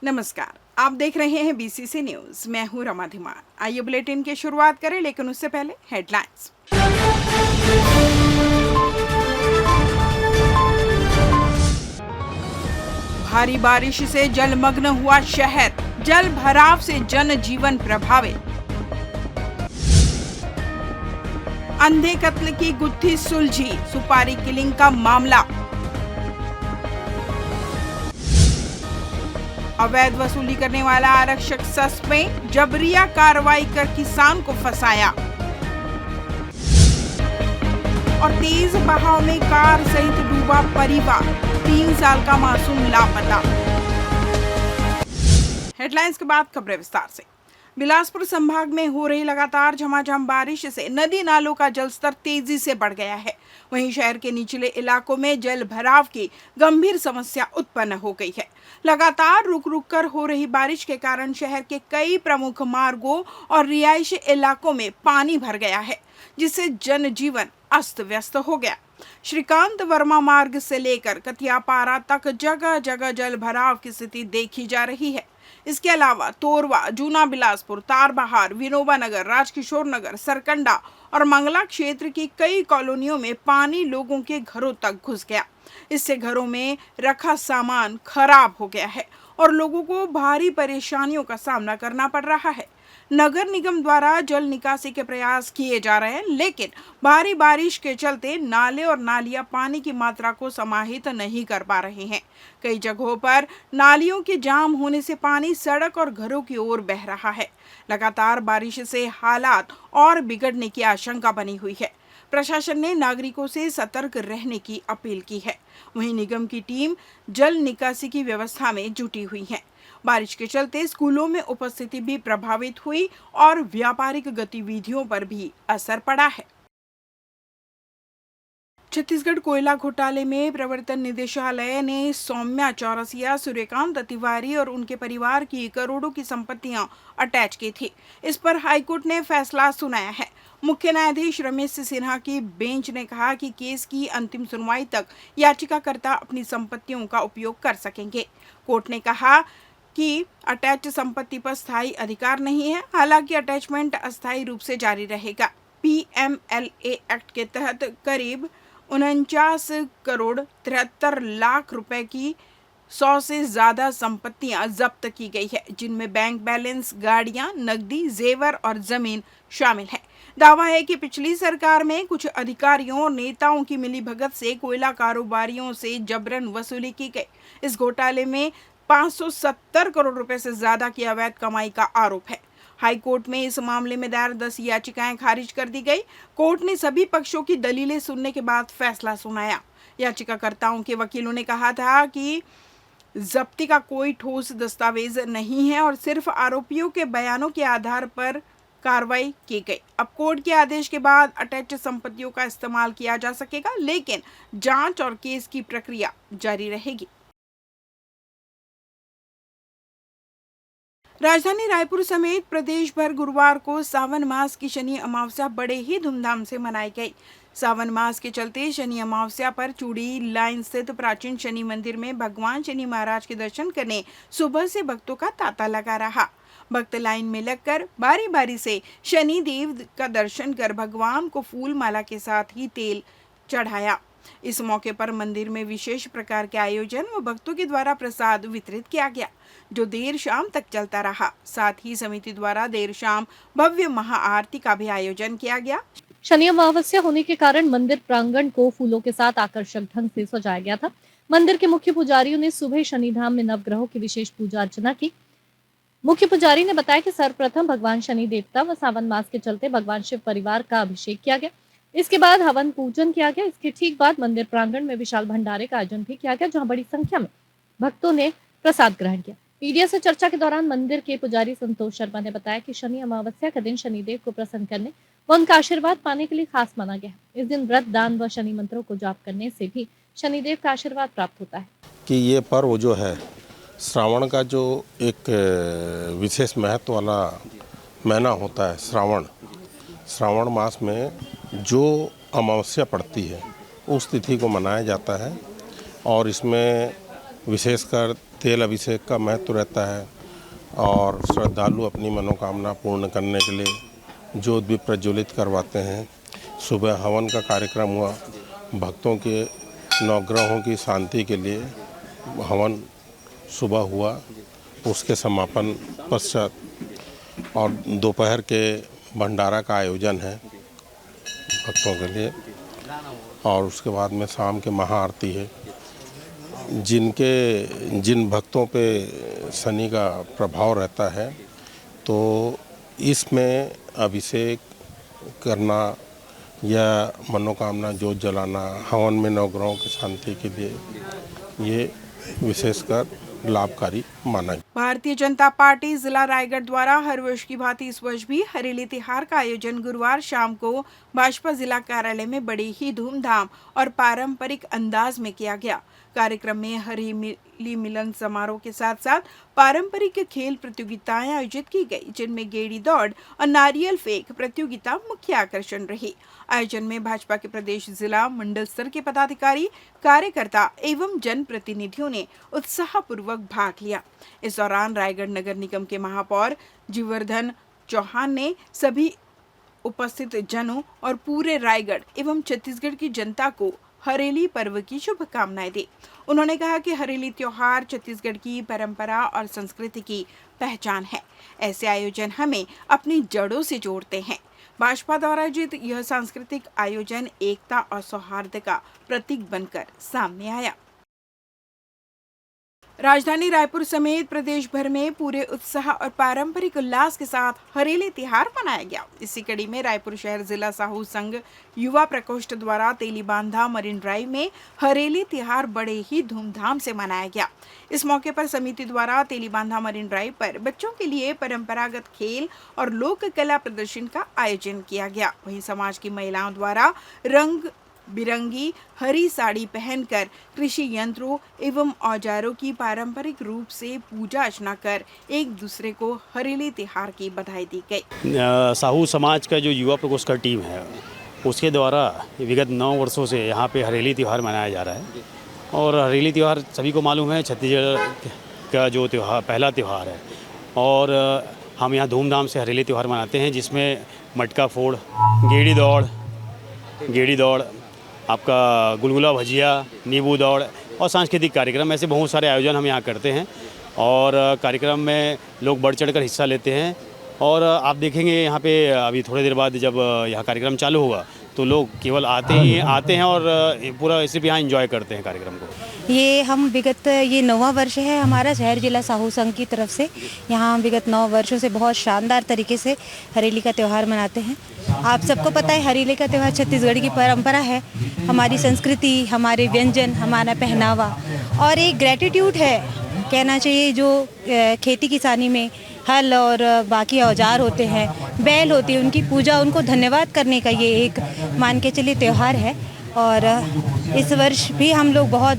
नमस्कार, आप देख रहे हैं बीसीसी न्यूज। मैं हूं रमा धीमान। आइए बुलेटिन की शुरुआत करें, लेकिन उससे पहले हेडलाइंस। भारी बारिश से जलमग्न हुआ शहर, जल भराव से जनजीवन प्रभावित। अंधे कत्ल की गुत्थी सुलझी, सुपारी किलिंग का मामला। अवैध वसूली करने वाला आरक्षक सस्पेंड, जबरिया कार्रवाई कर किसान को फंसाया। और तेज बहाव में कार सहित डूबा परिवार, 3 साल का मासूम लापता। हेडलाइंस के बाद खबरें विस्तार से। बिलासपुर संभाग में हो रही लगातार झमाझम बारिश से नदी नालों का जलस्तर तेजी से बढ़ गया है। वहीं शहर के निचले इलाकों में जल भराव की गंभीर समस्या उत्पन्न हो गई है। लगातार रुक रुक कर हो रही बारिश के कारण शहर के कई प्रमुख मार्गों और रिहायशी इलाकों में पानी भर गया है, जिससे जनजीवन अस्त व्यस्त हो गया। श्रीकांत वर्मा मार्ग से लेकर कथियापारा तक जगह जगह जल भराव की स्थिति देखी जा रही है। इसके अलावा तोरवा, जूना बिलासपुर, तारबहार, विनोबा नगर, राजकिशोर नगर, सरकंडा और मंगला क्षेत्र की कई कॉलोनियों में पानी लोगों के घरों तक घुस गया। इससे घरों में रखा सामान खराब हो गया है और लोगों को भारी परेशानियों का सामना करना पड़ रहा है। नगर निगम द्वारा जल निकासी के प्रयास किए जा रहे हैं, लेकिन भारी बारिश के चलते नाले और नालियां पानी की मात्रा को समाहित नहीं कर पा रहे हैं। कई जगहों पर नालियों के जाम होने से पानी सड़क और घरों की ओर बह रहा है। लगातार बारिश से हालात और बिगड़ने की आशंका बनी हुई है। प्रशासन ने नागरिकों से सतर्क रहने की अपील की है। वहीं निगम की टीम जल निकासी की व्यवस्था में जुटी हुई है। बारिश के चलते स्कूलों में उपस्थिति भी प्रभावित हुई और व्यापारिक गतिविधियों पर भी असर पड़ा है। छत्तीसगढ़ कोयला घोटाले में प्रवर्तन निदेशालय ने सौम्या चौरसिया, सूर्यकांत तिवारी और उनके परिवार की करोड़ों की संपत्तियां अटैच की थी। इस पर हाईकोर्ट ने फैसला सुनाया है। मुख्य न्यायाधीश रमेश सिन्हा की बेंच ने कहा कि केस की अंतिम सुनवाई तक याचिकाकर्ता अपनी संपत्तियों का उपयोग कर सकेंगे। कोर्ट ने कहा कि अटैच संपत्ति पर स्थायी अधिकार नहीं है, हालांकि अटैचमेंट अस्थायी रूप से जारी रहेगा। PMLA एक्ट के तहत करीब 49 करोड़ 73 लाख रुपए की 100 से ज्यादा संपत्तियां जब्त की गई है, जिनमें बैंक बैलेंस, गाड़ियां, नकदी, जेवर और जमीन शामिल है। दावा है कि पिछली सरकार में कुछ अधिकारियों और नेताओं की मिलीभगत से कोयला कारोबारियों से जबरन वसूली की गई। इस घोटाले में 570 करोड़ रुपए से ज्यादा की अवैध कमाई का आरोप है। हाई कोर्ट में इस मामले में दायर 10 याचिकाएं खारिज कर दी गई। कोर्ट ने सभी पक्षों की दलीलें सुनने के बाद फैसला सुनाया। याचिकाकर्ताओं के वकीलों ने कहा था कि जब्ती का कोई ठोस दस्तावेज नहीं है और सिर्फ आरोपियों के बयानों के आधार पर कार्रवाई की गई। अब कोर्ट के आदेश के बाद अटैच संपत्तियों का इस्तेमाल किया जा सकेगा, लेकिन जांच और केस की प्रक्रिया जारी रहेगी। राजधानी रायपुर समेत प्रदेश भर गुरुवार को सावन मास की शनि अमावस्या बड़े ही धूमधाम से मनाई गई। सावन मास के चलते शनि अमावस्या पर चूड़ी लाइन स्थित प्राचीन शनि मंदिर में भगवान शनि महाराज के दर्शन करने सुबह से भक्तों का तांता लगा रहा। भक्त लाइन में लगकर बारी बारी से शनि देव का दर्शन कर भगवान को फूल माला के साथ ही तेल चढ़ाया। इस मौके पर मंदिर में विशेष प्रकार के आयोजन व भक्तों के द्वारा प्रसाद वितरित किया गया, जो देर शाम तक चलता रहा। साथ ही समिति द्वारा देर शाम भव्य महाआरती का भी आयोजन किया गया। शनि अमावस्या होने के कारण मंदिर प्रांगण को फूलों के साथ आकर्षक ढंग से सजाया गया था। मंदिर के मुख्य पुजारियों ने सुबह शनिधाम में नवग्रहों की विशेष पूजा अर्चना की। मुख्य पुजारी ने बताया कि सर्वप्रथम भगवान शनि देवता व सावन मास के चलते भगवान शिव परिवार का अभिषेक किया गया। इसके बाद हवन पूजन किया गया। इसके ठीक बाद मंदिर प्रांगण में विशाल भंडारे का आयोजन भी किया गया, जहां बड़ी संख्या में भक्तों ने प्रसाद ग्रहण किया। मीडिया से चर्चा के दौरान मंदिर के पुजारी संतोष शर्मा ने बताया कि शनि अमावस्या का दिन शनिदेव को प्रसन्न करने व उनका आशीर्वाद पाने के लिए खास माना गया है। इस दिन व्रत, दान व शनि मंत्रों को जाप करने से भी शनिदेव का आशीर्वाद प्राप्त होता है। कि ये पर्व जो है श्रावण का जो एक विशेष महत्व वाला महीना होता है, श्रावण मास में जो अमावस्या पड़ती है उस तिथि को मनाया जाता है और इसमें विशेषकर तेल अभिषेक का महत्व रहता है और श्रद्धालु अपनी मनोकामना पूर्ण करने के लिए ज्योत भी प्रज्वलित करवाते हैं। सुबह हवन का कार्यक्रम हुआ, भक्तों के नवग्रहों की शांति के लिए हवन सुबह हुआ, उसके समापन पश्चात और दोपहर के भंडारा का आयोजन है भक्तों के लिए और उसके बाद में शाम के महाआरती है। जिन भक्तों पे शनि का प्रभाव रहता है तो इसमें अभिषेक करना या मनोकामना ज्योत जलाना हवन में नवग्रहों की शांति के लिए ये विशेषकर लाभकारी माना गया। भारतीय जनता पार्टी जिला रायगढ़ द्वारा हर वर्ष की भांति इस वर्ष भी हरेली त्योहार का आयोजन गुरुवार शाम को भाजपा जिला कार्यालय में बड़ी ही धूमधाम और पारंपरिक अंदाज में किया गया। कार्यक्रम में हरेली मिलन समारोह के साथ साथ पारंपरिक खेल प्रतियोगिताएं आयोजित की गई, जिनमें गेड़ी दौड़ और नारियल फेंक प्रतियोगिता मुख्य आकर्षण रही। आयोजन में भाजपा के प्रदेश, जिला, मंडल स्तर के पदाधिकारी, कार्यकर्ता एवं जनप्रतिनिधियों ने उत्साहपूर्वक भाग लिया। इस दौरान रायगढ़ नगर निगम के महापौर जीवर्धन चौहान ने सभी उपस्थित जनों और पूरे रायगढ़ एवं छत्तीसगढ़ की जनता को हरेली पर्व की शुभकामनाएं दी। उन्होंने कहा कि हरेली त्योहार छत्तीसगढ़ की परंपरा और संस्कृति की पहचान है। ऐसे आयोजन हमें अपनी जड़ों से जोड़ते हैं। भाजपा द्वारा आयोजित यह सांस्कृतिक आयोजन एकता और सौहार्द का प्रतीक बनकर सामने आया। राजधानी रायपुर समेत प्रदेश भर में पूरे उत्साह और पारंपरिक उल्लास के साथ हरेली त्योहार मनाया गया। इसी कड़ी में रायपुर शहर जिला साहू संघ युवा प्रकोष्ठ द्वारा तेलीबांधा मरीन ड्राइव में हरेली त्योहार बड़े ही धूमधाम से मनाया गया। इस मौके पर समिति द्वारा तेलीबांधा मरीन ड्राइव पर बच्चों के लिए परंपरागत खेल और लोक कला प्रदर्शन का आयोजन किया गया। वहीं समाज की महिलाओं द्वारा रंग बिरंगी हरी साड़ी पहनकर कृषि यंत्रों एवं औजारों की पारंपरिक रूप से पूजा अर्चना कर एक दूसरे को हरेली त्योहार की बधाई दी गई। साहू समाज का जो युवा प्रकोष्ठ का टीम है उसके द्वारा विगत 9 वर्षों से यहाँ पे हरेली त्यौहार मनाया जा रहा है और हरेली त्यौहार सभी को मालूम है छत्तीसगढ़ का जो त्यौहार पहला त्यौहार है और हम यहाँ धूमधाम से हरेली त्यौहार मनाते हैं, जिसमें मटका फोड़, गेड़ी दौड़, आपका गुलगुला भजिया, नींबू दौड़ और सांस्कृतिक कार्यक्रम, ऐसे बहुत सारे आयोजन हम यहाँ करते हैं और कार्यक्रम में लोग बढ़ चढ़कर हिस्सा लेते हैं। और आप देखेंगे यहाँ पे अभी थोड़ी देर बाद जब यहाँ कार्यक्रम चालू होगा तो लोग केवल आते हैं और पूरा सिर्फ यहाँ एंजॉय करते हैं कार्यक्रम को। ये हम विगत ये 9वां वर्ष है हमारा शहर जिला साहू संघ की तरफ से। यहाँ हम विगत 9 वर्षों से बहुत शानदार तरीके से हरेली का त्यौहार मनाते हैं। आप सबको पता है हरेली का त्यौहार छत्तीसगढ़ की परंपरा है, हमारी संस्कृति, हमारे व्यंजन, हमारा पहनावा और एक ग्रेटिट्यूड है कहना चाहिए। जो खेती किसानी में हल और बाकी औजार होते हैं, बैल होती है, उनकी पूजा, उनको धन्यवाद करने का ये एक मान के चलिए त्यौहार है। और इस वर्ष भी हम लोग बहुत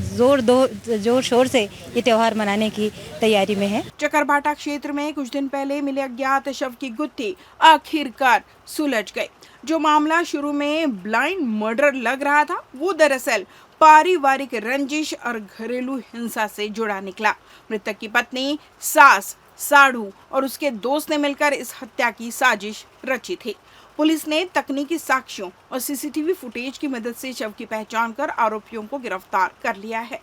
जोर शोर से ये त्यौहार मनाने की तैयारी में है। चकरभाटा क्षेत्र में कुछ दिन पहले मिले अज्ञात शव की गुत्थी आखिरकार सुलझ गई। जो मामला शुरू में ब्लाइंड मर्डर लग रहा था, वो दरअसल पारिवारिक रंजिश और घरेलू हिंसा से जुड़ा निकला। मृतक की पत्नी, सास, साढ़ू और उसके दोस्त ने मिलकर इस हत्या की साजिश रची थी। पुलिस ने तकनीकी साक्ष्यों और सीसीटीवी फुटेज की मदद से शव की पहचान कर आरोपियों को गिरफ्तार कर लिया है।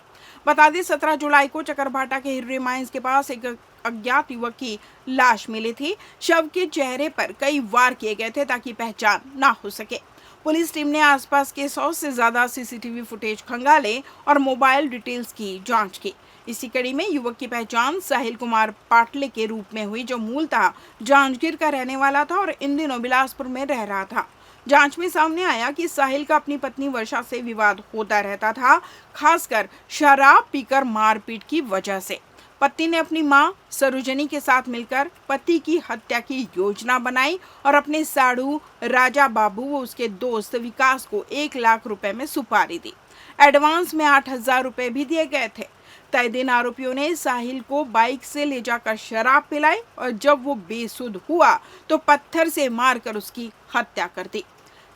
बता दें 17 जुलाई को चकरभाटा के हिर्रे माइंस के पास एक अज्ञात युवक की लाश मिली थी। शव के चेहरे पर कई वार किए गए थे ताकि पहचान ना हो सके। पुलिस टीम ने आसपास के 100 से ज्यादा सीसीटीवी फुटेज खंगाले और मोबाइल डिटेल्स की जांच की। इसी कड़ी में युवक की पहचान साहिल कुमार पाटले के रूप में हुई, जो मूलतः जांजगीर का रहने वाला था और इन दिनों बिलासपुर में रह रहा था। जांच में सामने आया कि साहिल का अपनी पत्नी वर्षा से विवाद होता रहता था, खासकर शराब पीकर मारपीट की वजह से। पत्नी ने अपनी मां सरोजनी के साथ मिलकर पति की हत्या की योजना बनाई और अपने साढ़ू राजा बाबू व उसके दोस्त विकास को 1 लाख रुपए में सुपारी दी। एडवांस में 8,000 रुपए भी दिए गए थे। तय दिन आरोपियों ने साहिल को बाइक से ले जाकर शराब पिलाई और जब वो बेसुध हुआ तो पत्थर से मारकर उसकी हत्या कर दी।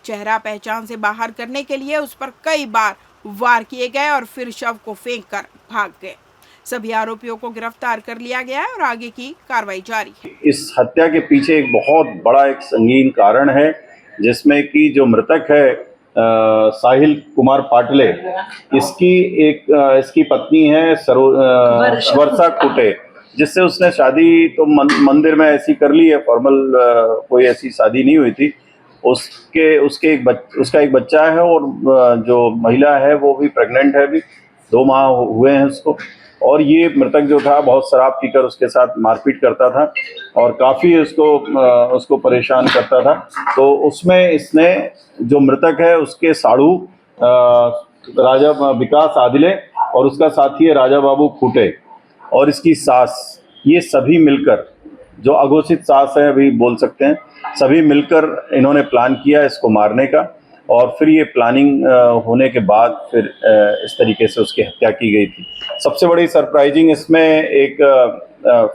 चेहरा पहचान से बाहर करने के लिए उस पर कई बार वार किए गए और फिर शव को फेंक कर भाग गए। सभी आरोपियों को गिरफ्तार कर लिया गया है और आगे की कार्रवाई जारी है। इस हत्या के पीछे एक बहुत बड़ा एक संगीन कारण है, जिसमें कि जो मृतक है साहिल कुमार पाटले, इसकी पत्नी है वर्षा कुटे, जिससे उसने शादी तो मंदिर में ऐसी कर ली है, फॉर्मल कोई ऐसी शादी नहीं हुई थी। उसका एक बच्चा है और जो महिला है वो भी प्रेग्नेंट है, अभी 2 माह हुए हैं उसको। और ये मृतक जो था बहुत शराब पीकर उसके साथ मारपीट करता था और काफ़ी उसको परेशान करता था। तो उसमें इसने जो मृतक है उसके साड़ू राजा विकास आदिले और उसका साथी है राजा बाबू खूटे और इसकी सास, ये सभी मिलकर, जो अघोषित सास है अभी बोल सकते हैं, सभी मिलकर इन्होंने प्लान किया इसको मारने का। और फिर ये प्लानिंग होने के बाद फिर इस तरीके से उसकी हत्या की गई थी। सबसे बड़ी सरप्राइजिंग इसमें एक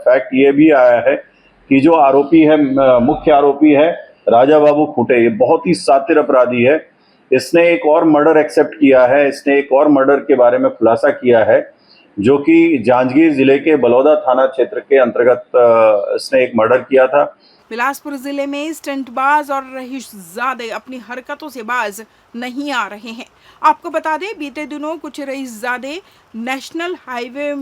फैक्ट ये भी आया है कि जो आरोपी है, मुख्य आरोपी है राजा बाबू खूटे, ये बहुत ही शातिर अपराधी है। इसने एक और मर्डर एक्सेप्ट किया है, इसने एक और मर्डर के बारे में खुलासा किया है, जो कि जांजगीर जिले के बलौदा थाना क्षेत्र के अंतर्गत इसने एक मर्डर किया था। बिलासपुर जिले में स्टंटबाज और रईसजादे अपनी हरकतों से बाज नहीं आ रहे हैं। आपको बता दें, बीते दिनों कुछ रईसजादे नेशनल हाईवे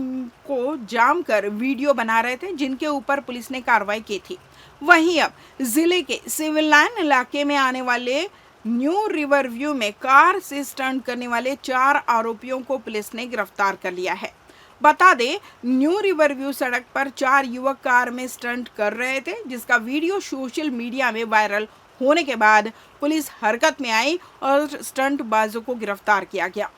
को जाम कर वीडियो बना रहे थे, जिनके ऊपर पुलिस ने कार्रवाई की थी। वहीं अब जिले के सिविल लाइन इलाके में आने वाले न्यू रिवर व्यू में कार से स्टंट करने वाले 4 आरोपियों को पुलिस ने गिरफ्तार कर लिया है। बता दें, न्यू रिवर व्यू सड़क पर 4 युवक कार में स्टंट कर रहे थे, जिसका वीडियो सोशल मीडिया में वायरल होने के बाद पुलिस हरकत में आई और स्टंटबाजों को गिरफ्तार किया गया।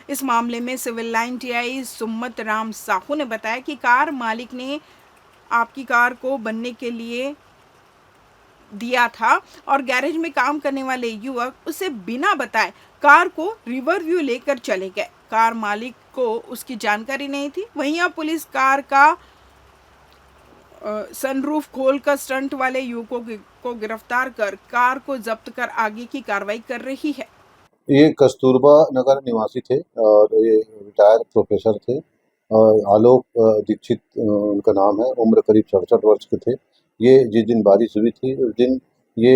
इस मामले में civil line TI Summat Ram Sahu ने बताया कि कार मालिक ने आपकी कार को बनने के लिए दिया था और गैरेज में काम करने वाले युवक उसे बिना बताए कार को रिवर व्यू लेकर चले गए। कार मालिक को उसकी जानकारी नहीं थी। वहीं अब पुलिस कार का सनरूफ खोलकर स्टंट वाले युवकों को गिरफ्तार कर कार को जब्त कर आगे की कार्रवाई कर रही है। ये कस्तूरबा नगर निवासी थे और ये रिटायर्ड प्रोफेसर थे और आलोक दीक्षित उनका नाम है। उम्र करीब 67 वर्ष के थे। ये जिस दिन बारिश हुई थी उस दिन ये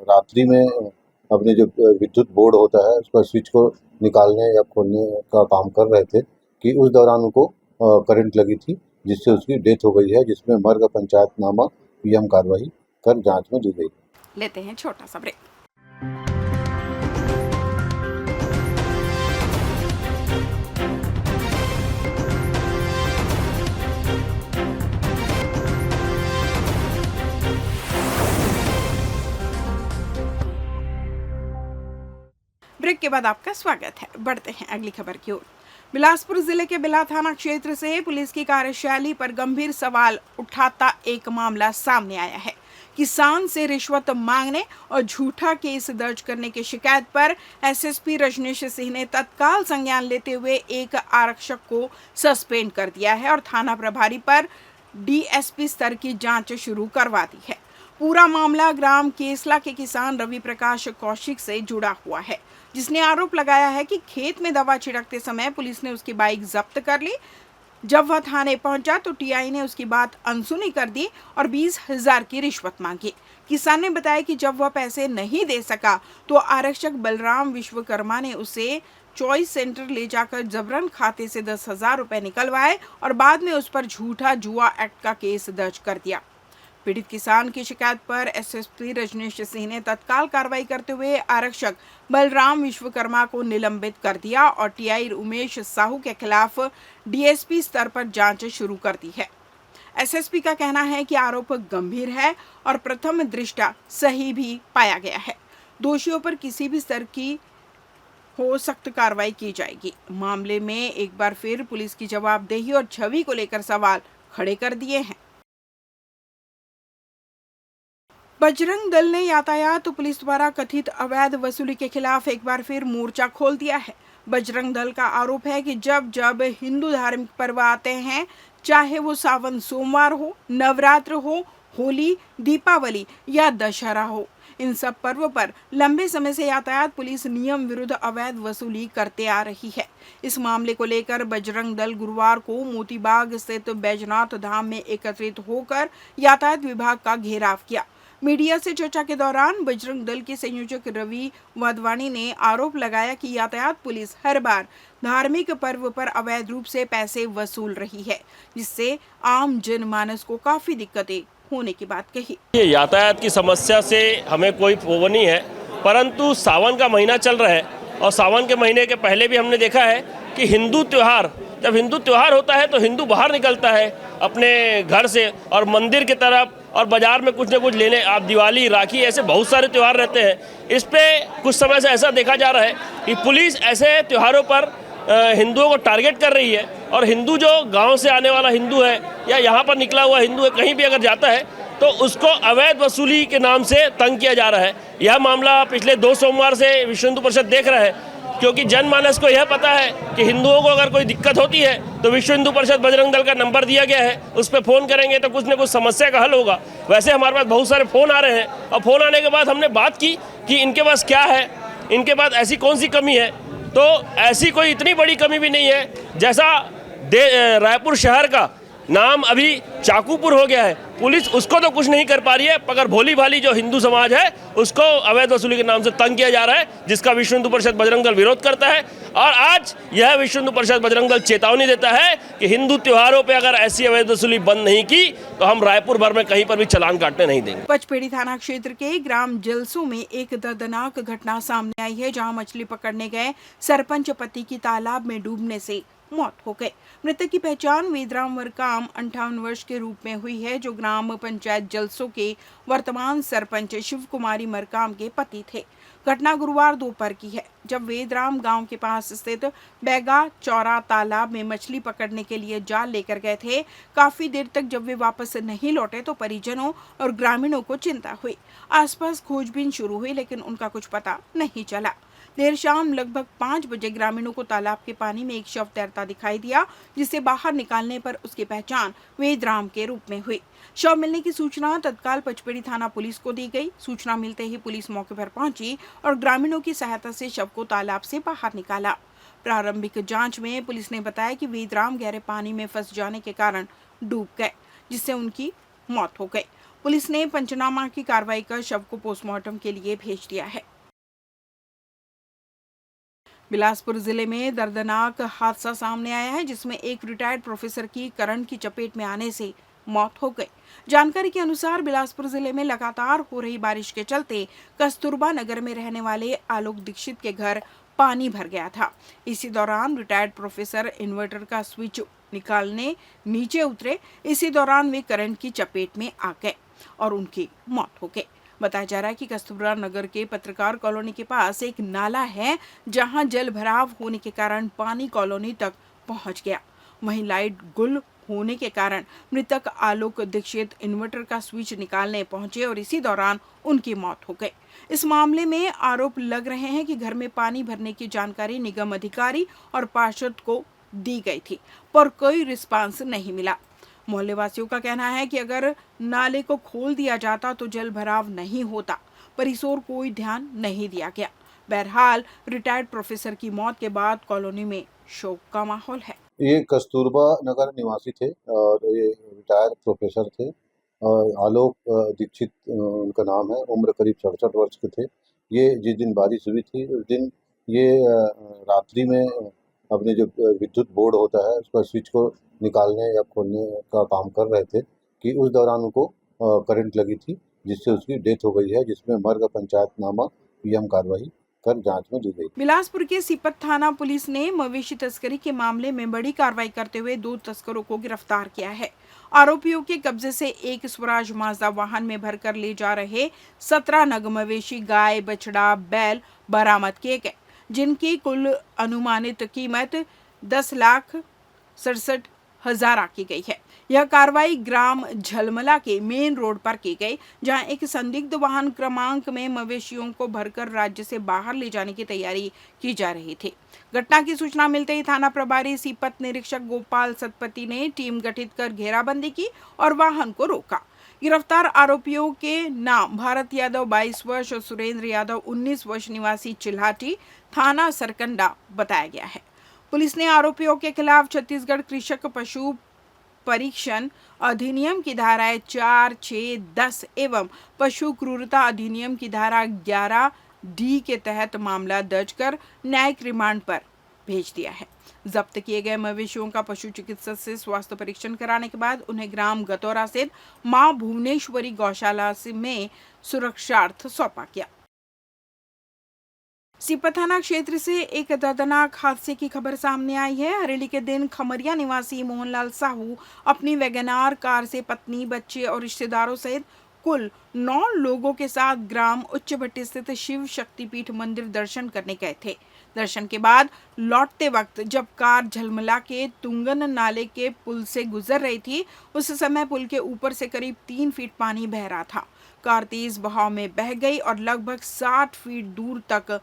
रात्रि में अपने जो विद्युत बोर्ड होता है उसका स्विच को निकालने या खोलने का काम कर रहे थे कि उस दौरान उनको करंट लगी थी, जिससे उसकी डेथ हो गई है, जिसमें मर्ग पंचायतनामा पीएम कार्रवाई कर जांच में ली गई। लेते हैं छोटा सा ब्रेक। ब्रेक के बाद आपका स्वागत है। बढ़ते हैं अगली खबर की ओर। बिलासपुर जिले के बिला थाना क्षेत्र से पुलिस की कार्यशैली पर गंभीर सवाल उठाता एक मामला सामने आया है। किसान से रिश्वत मांगने और झूठा केस दर्ज करने की शिकायत पर एसएसपी रजनीश सिंह ने तत्काल संज्ञान लेते हुए एक आरक्षक को सस्पेंड कर दिया है और थाना प्रभारी पर डीएसपी स्तर की जांच शुरू करवा दी है। पूरा मामला ग्राम केसला के किसान रवि प्रकाश कौशिक से जुड़ा हुआ है, जिसने आरोप लगाया है कि खेत में दवा छिड़कते समय पुलिस ने उसकी बाइक जब्त कर ली। जब वह थाने पहुंचा तो टीआई ने उसकी बात अनसुनी कर दी और 20,000 की रिश्वत मांगी। किसान ने बताया कि जब वह पैसे नहीं दे सका तो आरक्षक बलराम विश्वकर्मा ने उसे चॉइस सेंटर ले जाकर जबरन खाते से 10,000 रुपए निकलवाए और बाद में उस पर झूठा जुआ एक्ट का केस दर्ज कर दिया। पीड़ित किसान की शिकायत पर एसएसपी रजनीश सिंह ने तत्काल कार्रवाई करते हुए आरक्षक बलराम विश्वकर्मा को निलंबित कर दिया और टीआई उमेश साहू के खिलाफ डीएसपी स्तर पर जांच शुरू कर दी है। एसएसपी का कहना है कि आरोप गंभीर है और प्रथम दृष्टया सही भी पाया गया है। दोषियों पर किसी भी स्तर की हो सख्त कार्रवाई की जाएगी। मामले में एक बार फिर पुलिस की जवाबदेही और छवि को लेकर सवाल खड़े कर दिए हैं। बजरंग दल ने यातायात पुलिस द्वारा कथित अवैध वसूली के खिलाफ एक बार फिर मोर्चा खोल दिया है। बजरंग दल का आरोप है कि जब जब हिंदू धार्मिक पर्व आते हैं, चाहे वो सावन सोमवार हो, नवरात्र हो, होली, दीपावली या दशहरा हो, इन सब पर्व पर लंबे समय से यातायात पुलिस नियम विरुद्ध अवैध वसूली करते आ रही है। इस मामले को लेकर बजरंग दल गुरुवार को मोतीबाग स्थित बैजनाथ धाम में एकत्रित होकर यातायात विभाग का घेराव किया। मीडिया से चर्चा के दौरान बजरंग दल के संयोजक रवि वाधवानी ने आरोप लगाया कि यातायात पुलिस हर बार धार्मिक पर्व पर अवैध रूप से पैसे वसूल रही है, जिससे आम जनमानस को काफी दिक्कतें होने की बात कही। ये यातायात की समस्या से हमें कोई वो नहीं है, परंतु सावन का महीना चल रहा है और सावन के महीने के पहले भी हमने देखा है कि हिंदू त्यौहार, जब हिंदू त्यौहार होता है तो हिंदू बाहर निकलता है अपने घर से और मंदिर की तरफ और बाजार में कुछ न कुछ लेने। आप दिवाली, राखी, ऐसे बहुत सारे त्यौहार रहते हैं। इस पे कुछ समय से ऐसा देखा जा रहा है कि पुलिस ऐसे त्योहारों पर हिंदुओं को टारगेट कर रही है और हिंदू जो गांव से आने वाला हिंदू है या यहाँ पर निकला हुआ हिंदू है, कहीं भी अगर जाता है तो उसको अवैध वसूली के नाम से तंग किया जा रहा है। यह मामला पिछले 2 सोमवार से विश्व हिंदू परिषद देख रहा है, क्योंकि जनमानस को यह पता है कि हिंदुओं को अगर कोई दिक्कत होती है तो विश्व हिंदू परिषद बजरंग दल का नंबर दिया गया है, उस पर फ़ोन करेंगे तो कुछ न कुछ समस्या का हल होगा। वैसे हमारे पास बहुत सारे फ़ोन आ रहे हैं और फ़ोन आने के बाद हमने बात की कि इनके पास क्या है, इनके पास ऐसी कौन सी कमी है। तो ऐसी कोई इतनी बड़ी कमी भी नहीं है। जैसा रायपुर शहर का नाम अभी चाकूपुर हो गया है, पुलिस उसको तो कुछ नहीं कर पा रही है, मगर भोली भाली जो हिंदू समाज है उसको अवैध वसूली के नाम से तंग किया जा रहा है, जिसका विश्व हिंदू परिषद बजरंग दल विरोध करता है। और आज यह विश्व हिंदू परिषद बजरंग दल चेतावनी देता है कि हिंदू त्योहारों पे अगर ऐसी अवैध वसूली बंद नहीं की तो हम रायपुर भर में कहीं पर भी चालान काटने नहीं देंगे। पचपेड़ी थाना क्षेत्र के ग्राम जलसों में एक दर्दनाक घटना सामने आई है, जहां मछली पकड़ने गए सरपंच पति की तालाब में डूबने से मौत हो गई। मृतक की पहचान वेदराम मरकाम 58 वर्ष के रूप में हुई है, जो ग्राम पंचायत जलसों के वर्तमान सरपंच शिव कुमारी मरकाम के पति थे। घटना गुरुवार दोपहर की है, जब वेदराम गांव के पास स्थित बैगा चौरा तालाब में मछली पकड़ने के लिए जाल लेकर गए थे। काफी देर तक जब वे वापस नहीं लौटे तो परिजनों और ग्रामीणों को चिंता हुई। आसपास खोजबीन शुरू हुई, लेकिन उनका कुछ पता नहीं चला। देर शाम लगभग 5 बजे ग्रामीणों को तालाब के पानी में एक शव तैरता दिखाई दिया, जिसे बाहर निकालने पर उसकी पहचान वेदराम के रूप में हुई। शव मिलने की सूचना तत्काल पचपेड़ी थाना पुलिस को दी गई। सूचना मिलते ही पुलिस मौके पर पहुंची और ग्रामीणों की सहायता से शव को तालाब से बाहर निकाला। प्रारंभिक जांच में पुलिस ने बताया कि वेदराम गहरे पानी में फंस जाने के कारण डूब गए, जिससे उनकी मौत हो गई। पुलिस ने पंचनामा की कार्रवाई कर शव को पोस्टमार्टम के लिए भेज दिया है। बिलासपुर जिले में दर्दनाक हादसा सामने आया है, जिसमें एक रिटायर्ड प्रोफेसर की करंट की चपेट में आने से मौत हो गई। जानकारी के अनुसार बिलासपुर जिले में लगातार हो रही बारिश के चलते कस्तूरबा नगर में रहने वाले आलोक दीक्षित के घर पानी भर गया था। इसी दौरान रिटायर्ड प्रोफेसर इन्वर्टर का स्विच निकालने नीचे उतरे। इसी दौरान वे करंट की चपेट में आ गए और उनकी मौत हो गई। बताया जा रहा है कि कस्तूरबा नगर के पत्रकार कॉलोनी के पास एक नाला है, जहां जल भराव होने के कारण पानी कॉलोनी तक पहुंच गया। वहीं लाइट गुल होने के कारण मृतक आलोक दीक्षित इन्वर्टर का स्विच निकालने पहुंचे और इसी दौरान उनकी मौत हो गई। इस मामले में आरोप लग रहे हैं कि घर में पानी भरने की जानकारी निगम अधिकारी और पार्षद को दी गई थी, पर कोई रिस्पांस नहीं मिला। मोहल्ले वासियों का कहना है कि अगर नाले को खोल दिया जाता तो जल भराव नहीं होता, पर इस ओर कोई ध्यान नहीं दिया गया। बहरहाल रिटायर्ड प्रोफेसर की मौत के बाद कॉलोनी में शोक का माहौल है। ये कस्तूरबा नगर निवासी थे और ये रिटायर्ड प्रोफेसर थे और आलोक दीक्षित उनका नाम है। उम्र करीब 67 वर्ष के थे। ये जिस दिन बारिश हुई थी उस दिन ये रात्रि में अपने जो विद्युत बोर्ड होता है उसका स्विच को निकालने या खोलने का काम कर रहे थे कि उस दौरान उनको करंट लगी थी, जिससे उसकी डेथ हो गई है, जिसमें मर्ग पंचायतनामा पीएम कार्रवाई कर जांच में ली गई। बिलासपुर के सीपत थाना पुलिस ने मवेशी तस्करी के मामले में बड़ी कार्रवाई करते हुए 2 तस्करों को गिरफ्तार किया है। आरोपियों के कब्जे से एक स्वराज माजदा वाहन में भरकर ले जा रहे 17 नग मवेशी गाय, बछड़ा, बैल बरामद किए गए, जिनकी कुल अनुमानित कीमत 10,67,000 हजारा की गई है। यह कार्रवाई ग्राम झलमला के मेन रोड पर की गई, जहां एक संदिग्ध वाहन क्रमांक में मवेशियों को भरकर राज्य से बाहर ले जाने की तैयारी की जा रही थी। घटना की सूचना मिलते ही थाना प्रभारी सीपत निरीक्षक गोपाल सतपति ने टीम गठित कर घेराबंदी की और वाहन को रोका। गिरफ्तार आरोपियों के नाम भारत यादव 22 वर्ष और सुरेंद्र यादव 19 वर्ष निवासी चिल्हाटी, थाना सरकंडा बताया गया है। पुलिस ने आरोपियों के खिलाफ छत्तीसगढ़ कृषक पशु परीक्षण अधिनियम की धाराएं 4, 6, 10 एवं पशु क्रूरता अधिनियम की धारा 11D के तहत मामला दर्ज कर न्यायिक रिमांड पर भेज दिया है। जब्त किए गए मवेशियों का पशु चिकित्सक से स्वास्थ्य परीक्षण कराने के बाद उन्हें ग्राम गतौरा स्थित मां भुवनेश्वरी गौशाला में सुरक्षार्थ सौंपा गया। सीपत थाना क्षेत्र से एक दर्दनाक हादसे की खबर सामने आई है। हरेली के दिन खमरिया निवासी मोहनलाल साहू अपनी वैगनार कार से पत्नी, बच्चे और रिश्तेदारों सहित कुल 9 लोगों के साथ ग्राम उच्चभट्टी स्थित शिव शक्तिपीठ मंदिर दर्शन करने गए थे। दर्शन के बाद लौटते वक्त जब कार झलमला के तुंगन नाले के पुल से गुजर रही थी, उस समय पुल के ऊपर से करीब 3 फीट पानी बह रहा था। कार तेज बहाव में बह गई और लगभग 60 फीट दूर तक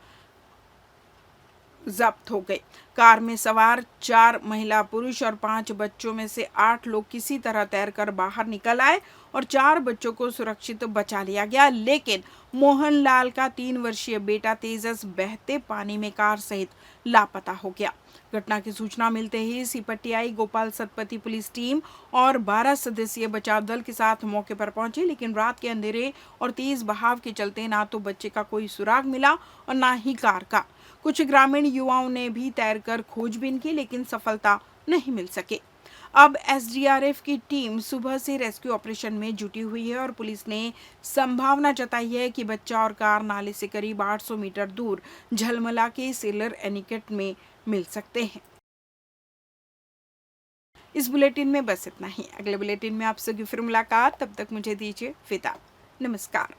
जब्त हो गई। कार में सवार 4 महिला पुरुष और 5 बच्चों में से 8 लोग किसी तरह तैरकर बाहर निकल आए और 4 बच्चों को सुरक्षित बचा लिया गया, लेकिन मोहनलाल का 3 वर्षीय बेटा तेजस बहते पानी में कार सहित लापता हो गया। घटना की सूचना मिलते ही सीपट्टी आई गोपाल सतपति पुलिस टीम और 12 सदस्यीय बचाव दल के साथ मौके पर पहुंचे, लेकिन रात के अंधेरे और तेज बहाव के चलते ना तो बच्चे का कोई सुराग मिला और ना ही कार का। कुछ ग्रामीण युवाओं ने भी तैरकर खोजबीन की, लेकिन सफलता नहीं मिल सके। अब एसडीआरएफ की टीम सुबह से रेस्क्यू ऑपरेशन में जुटी हुई है और पुलिस ने संभावना जताई है कि बच्चा और कार नाले से करीब 800 मीटर दूर झलमला के सेलर एनिकेट में मिल सकते हैं। इस बुलेटिन में बस इतना ही। अगले बुलेटिन में आपसे फिर मुलाकात, तब तक मुझे दीजिए विदा। नमस्कार।